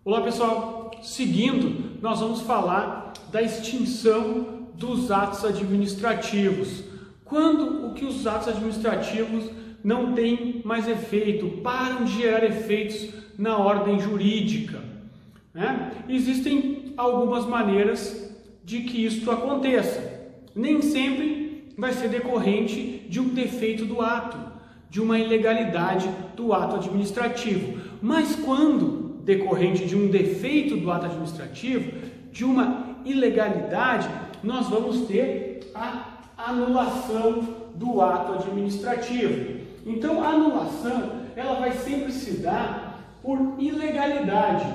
Olá pessoal, seguindo, nós vamos falar da extinção dos atos administrativos. Quando os atos administrativos não têm mais efeito, param de gerar efeitos na ordem jurídica, né? Existem algumas maneiras de que isso aconteça. Nem sempre vai ser decorrente de um defeito do ato, de uma ilegalidade do ato administrativo, mas quando decorrente de um defeito do ato administrativo, de uma ilegalidade, nós vamos ter a anulação do ato administrativo. Então, a anulação, ela vai sempre se dar por ilegalidade.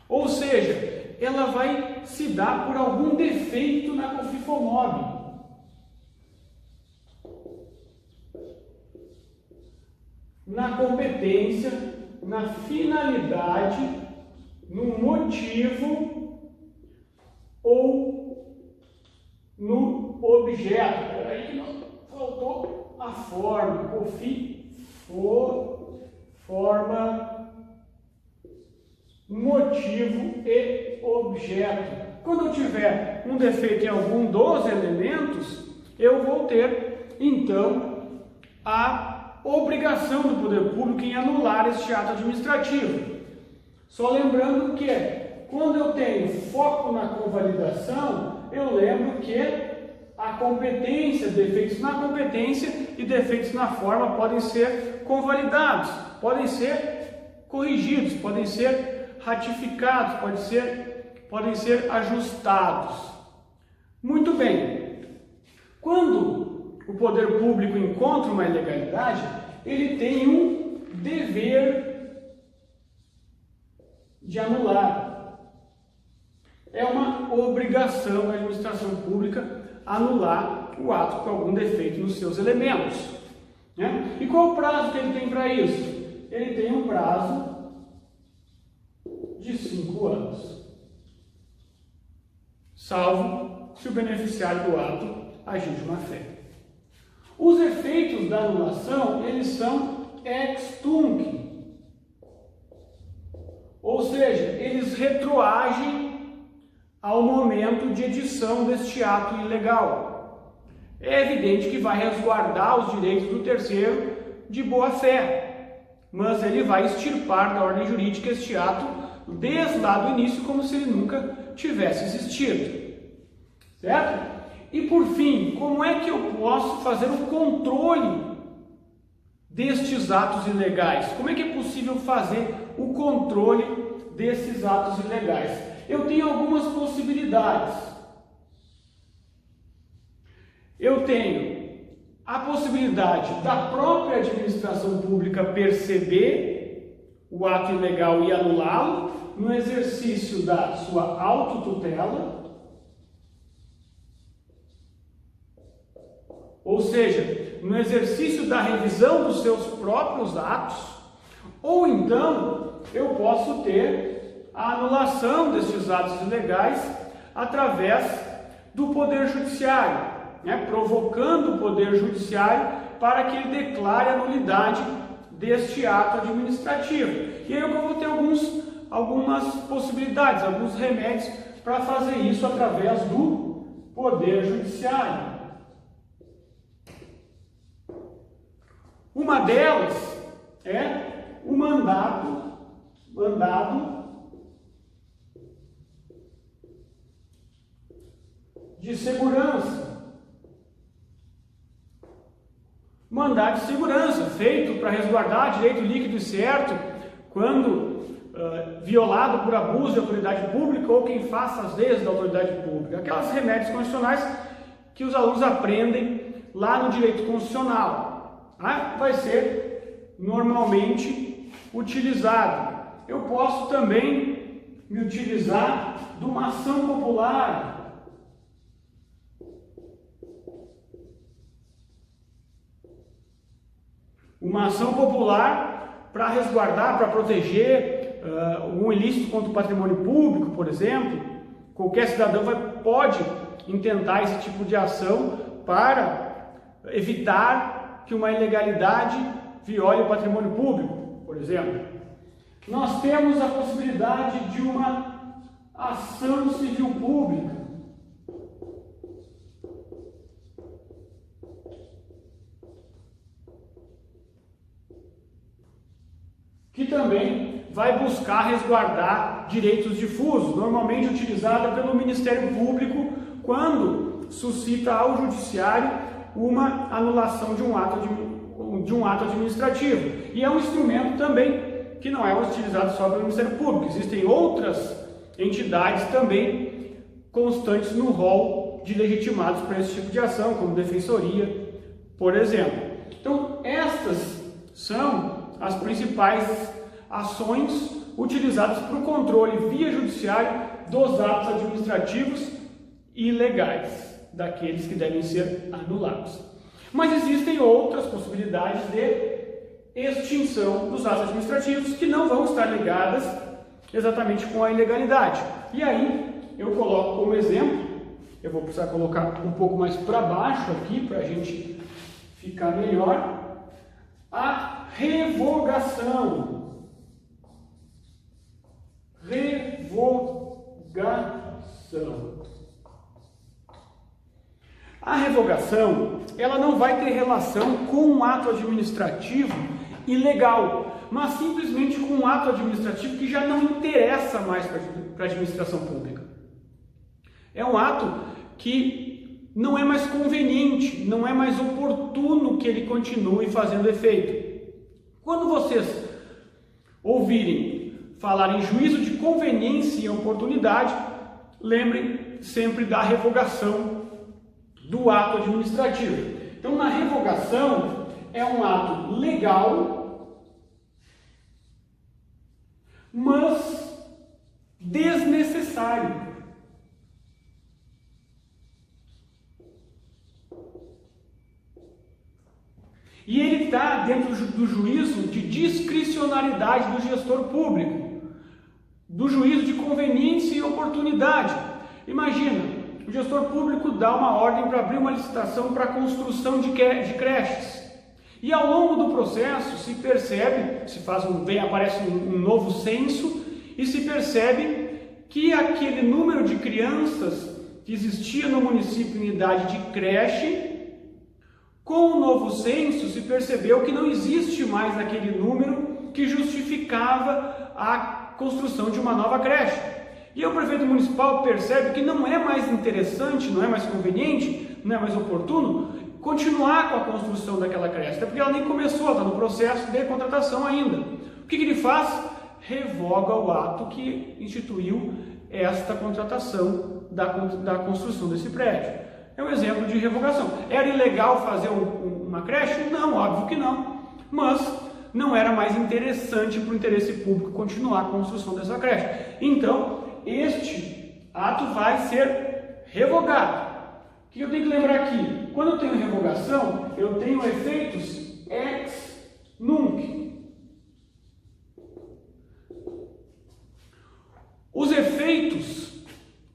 Ou seja, ela vai se dar por algum defeito na CONFINFOMOB. Na competência, na finalidade, no motivo ou no objeto. Aí faltou a forma, forma, motivo e objeto. Quando eu tiver um defeito em algum dos elementos, eu vou ter, então, a obrigação do poder público em anular este ato administrativo. Só lembrando que, quando eu tenho foco na convalidação, eu lembro que a competência, defeitos na competência e defeitos na forma podem ser convalidados, podem ser corrigidos, podem ser ratificados, podem ser ajustados. Muito bem. Quando o poder público encontra uma ilegalidade, ele tem um dever de anular. É uma obrigação da administração pública anular o ato com algum defeito nos seus elementos, né? E qual o prazo que ele tem para isso? Ele tem um prazo de 5 anos, salvo se o beneficiário do ato agir de má fé. Os efeitos da anulação, eles são ex tunc, ou seja, eles retroagem ao momento de edição deste ato ilegal. É evidente que vai resguardar os direitos do terceiro de boa fé, mas ele vai extirpar da ordem jurídica este ato desde lá do início, como se ele nunca tivesse existido, certo? E por fim, como é que eu posso fazer o controle destes atos ilegais? Como é que é possível fazer o controle desses atos ilegais? Eu tenho algumas possibilidades. Eu tenho a possibilidade da própria administração pública perceber o ato ilegal e anulá-lo no exercício da sua autotutela. Ou seja, no exercício da revisão dos seus próprios atos, ou então eu posso ter a anulação destes atos ilegais através do Poder Judiciário, né? Provocando o Poder Judiciário para que ele declare a nulidade deste ato administrativo. E aí eu vou ter algumas possibilidades, alguns remédios para fazer isso através do Poder Judiciário. Uma delas é o mandado de segurança. Mandado de segurança, feito para resguardar direito líquido e certo, quando violado por abuso de autoridade pública ou quem faça as leis da autoridade pública. Aquelas remédios constitucionais que os alunos aprendem lá no direito constitucional. Vai ser normalmente utilizado. Eu posso também me utilizar de uma ação popular. Uma ação popular para resguardar, para proteger um ilícito contra o patrimônio público, por exemplo. Qualquer cidadão pode intentar esse tipo de ação para evitar que uma ilegalidade viole o patrimônio público, por exemplo. Nós temos a possibilidade de uma ação civil pública. Que também vai buscar resguardar direitos difusos, normalmente utilizada pelo Ministério Público quando suscita ao Judiciário uma anulação de um ato administrativo. E é um instrumento também que não é utilizado só pelo Ministério Público, existem outras entidades também constantes no rol de legitimados para esse tipo de ação, como Defensoria, por exemplo. Então, estas são as principais ações utilizadas para o controle via judiciário dos atos administrativos ilegais, daqueles que devem ser anulados. Mas existem outras possibilidades de extinção dos atos administrativos que não vão estar ligadas exatamente com a ilegalidade. E aí eu coloco como exemplo, eu vou precisar colocar um pouco mais para baixo aqui para a gente ficar melhor, a revogação. A revogação, ela não vai ter relação com um ato administrativo ilegal, mas simplesmente com um ato administrativo que já não interessa mais para a administração pública. É um ato que não é mais conveniente, não é mais oportuno que ele continue fazendo efeito. Quando vocês ouvirem falar em juízo de conveniência e oportunidade, lembrem sempre da revogação do ato administrativo. Então, na revogação, é um ato legal, mas desnecessário. E ele está dentro do juízo de discricionariedade do gestor público, do juízo de conveniência e oportunidade. Imagina, o gestor público dá uma ordem para abrir uma licitação para a construção de creches. E ao longo do processo se percebe, aparece um novo censo e se percebe que aquele número de crianças que existia no município em idade de creche, com o novo censo se percebeu que não existe mais aquele número que justificava a construção de uma nova creche. E o prefeito municipal percebe que não é mais interessante, não é mais conveniente, não é mais oportuno continuar com a construção daquela creche, até porque ela nem começou, está no processo de contratação ainda. O que ele faz? Revoga o ato que instituiu esta contratação da construção desse prédio. É um exemplo de revogação. Era ilegal fazer uma creche? Não, óbvio que não. Mas não era mais interessante para o interesse público continuar a construção dessa creche. Então, este ato vai ser revogado. O que eu tenho que lembrar aqui? Quando eu tenho revogação, eu tenho efeitos ex nunc. Os efeitos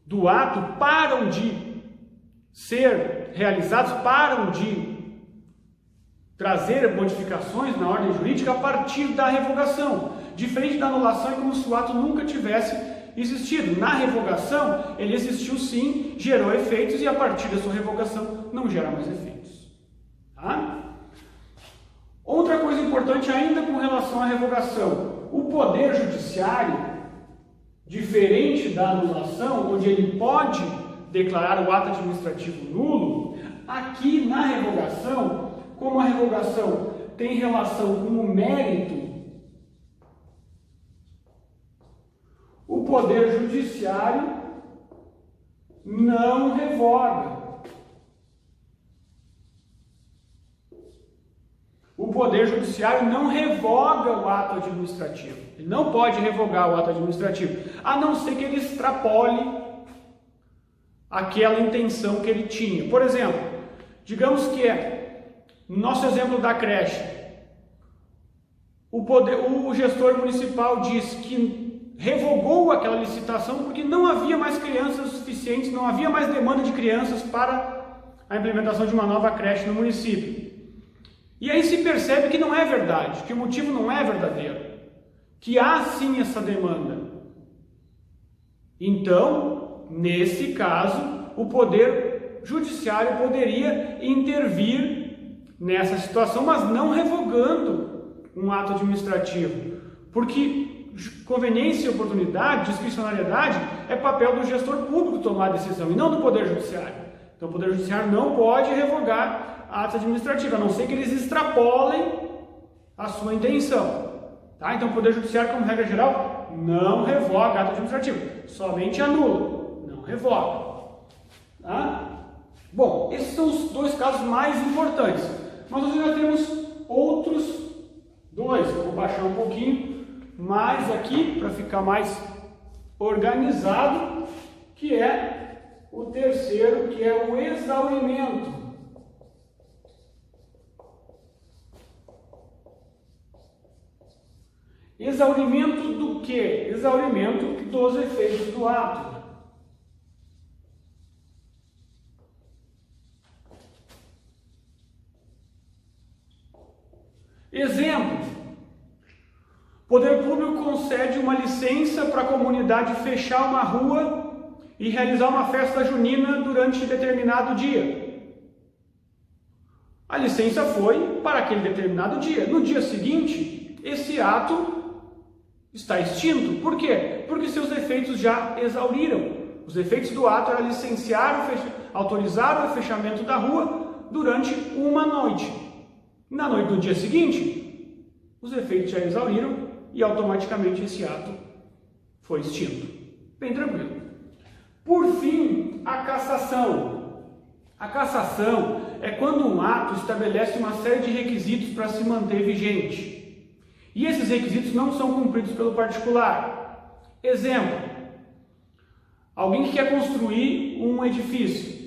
do ato param de ser realizados, param de trazer modificações na ordem jurídica a partir da revogação. Diferente da anulação, é como se o ato nunca tivesse existido. Na revogação, ele existiu sim, gerou efeitos e a partir da sua revogação não gera mais efeitos. Tá? Outra coisa importante ainda com relação à revogação, o Poder Judiciário, diferente da anulação, onde ele pode declarar o ato administrativo nulo, aqui na revogação, como a revogação tem relação com o mérito, o Poder Judiciário não revoga. O Poder Judiciário não revoga o ato administrativo. Ele não pode revogar o ato administrativo, a não ser que ele extrapole aquela intenção que ele tinha. Por exemplo, digamos que no nosso exemplo da creche, o gestor municipal diz que revogou aquela licitação porque não havia mais crianças suficientes, não havia mais demanda de crianças para a implementação de uma nova creche no município. E aí se percebe que não é verdade, que o motivo não é verdadeiro, que há sim essa demanda. Então, nesse caso, o Poder Judiciário poderia intervir nessa situação, mas não revogando um ato administrativo, porque conveniência e oportunidade, discricionariedade, é papel do gestor público tomar a decisão e não do Poder Judiciário. Então o Poder Judiciário não pode revogar atos administrativos, a não ser que eles extrapolem a sua intenção. Tá? Então o Poder Judiciário, como regra geral, não revoga ato administrativo, somente anula, não revoga. Tá? Bom, esses são os dois casos mais importantes, mas nós já temos outros dois. Eu vou baixar um pouquinho mais aqui para ficar mais organizado, que é o terceiro, que é o exaurimento. Exaurimento do quê? Exaurimento dos efeitos do ato. Exemplo: o poder público concede uma licença para a comunidade fechar uma rua e realizar uma festa junina durante determinado dia. A licença foi para aquele determinado dia. No dia seguinte, esse ato está extinto. Por quê? Porque seus efeitos já exauriram. Os efeitos do ato era autorizar o fechamento da rua durante uma noite. Na noite do dia seguinte, os efeitos já exauriram e automaticamente esse ato foi extinto. Bem tranquilo. Por fim, a cassação. A cassação é quando um ato estabelece uma série de requisitos para se manter vigente. E esses requisitos não são cumpridos pelo particular. Exemplo: alguém que quer construir um edifício.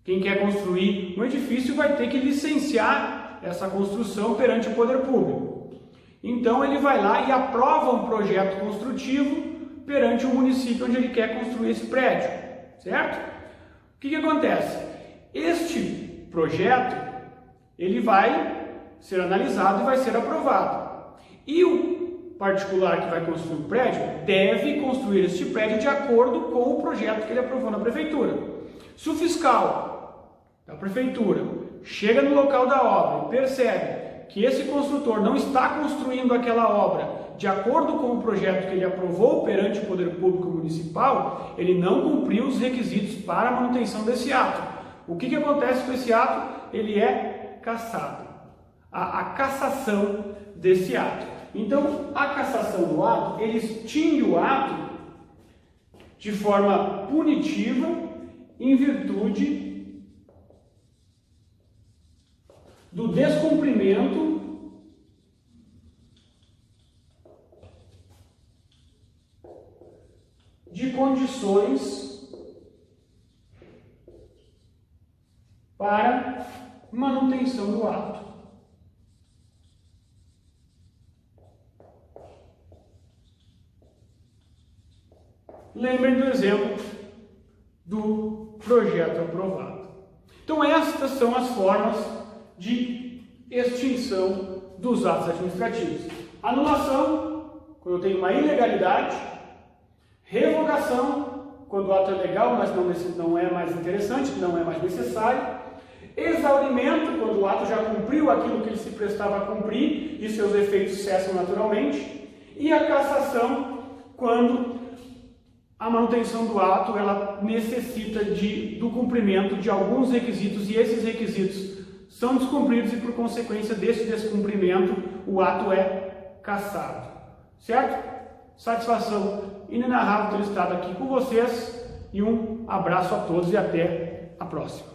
Quem quer construir um edifício vai ter que licenciar essa construção perante o poder público. Então ele vai lá e aprova um projeto construtivo perante o município onde ele quer construir esse prédio, certo? O que acontece? Este projeto, ele vai ser analisado e vai ser aprovado. E o particular que vai construir o prédio deve construir este prédio de acordo com o projeto que ele aprovou na prefeitura. Se o fiscal da prefeitura chega no local da obra e percebe que esse construtor não está construindo aquela obra de acordo com o projeto que ele aprovou perante o poder público municipal, ele não cumpriu os requisitos para a manutenção desse ato. O que acontece com esse ato? Ele é cassado. A cassação desse ato. Então, a cassação do ato, ele extingue o ato de forma punitiva em virtude do descumprimento de condições para manutenção do ato. Lembrem do exemplo do projeto aprovado. Então, estas são as formas de extinção dos atos administrativos. Anulação, quando eu tenho uma ilegalidade. Revogação, quando o ato é legal, mas não é mais interessante, não é mais necessário. Exaurimento, quando o ato já cumpriu aquilo que ele se prestava a cumprir e seus efeitos cessam naturalmente. E a cassação, quando a manutenção do ato ela necessita do cumprimento de alguns requisitos e esses requisitos são descumpridos e, por consequência desse descumprimento, o ato é cassado. Certo? Satisfação inenarrável ter estado aqui com vocês e um abraço a todos e até a próxima.